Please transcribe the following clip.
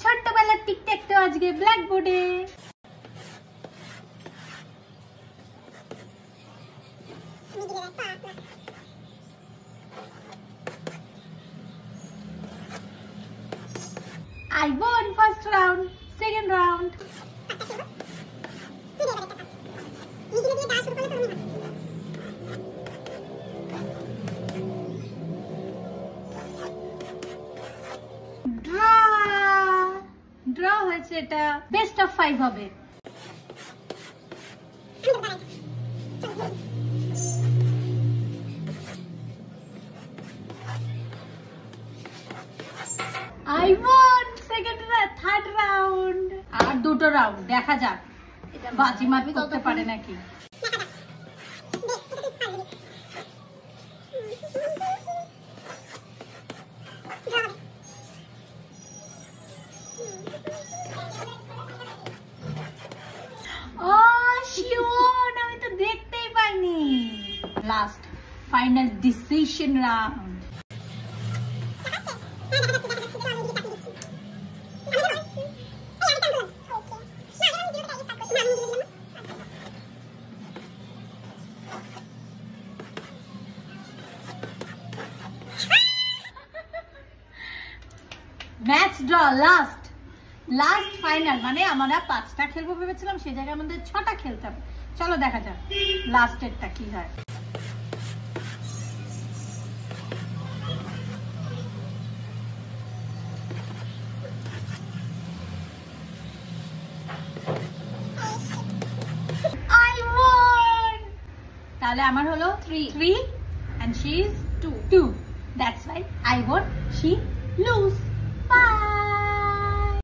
ছোট্টবেলার টিকট্যাকটা আজকে ব্ল্যাকবোর্ডে। I won first round, second round. Draw হয়েছে, এটা বেস্ট অফ 5 হবে। I won third round. আর দুটো রাউন্ড, দেখা যাক এটা বাজিমাত করতে পারে নাকি। আমি তো দেখতেই পাইনি। Last final decision round. Match draw, last final, মানে আমরা 5টা খেলবো ভেবেছিলাম, সেই জায়গায় আমাদের 6টা খেলতে হবে। চলো দেখা যাক লাস্টেরটা কি হয়। I won! তাহলে আমার হলো 3 and she is 2. That's right. I won, she lose.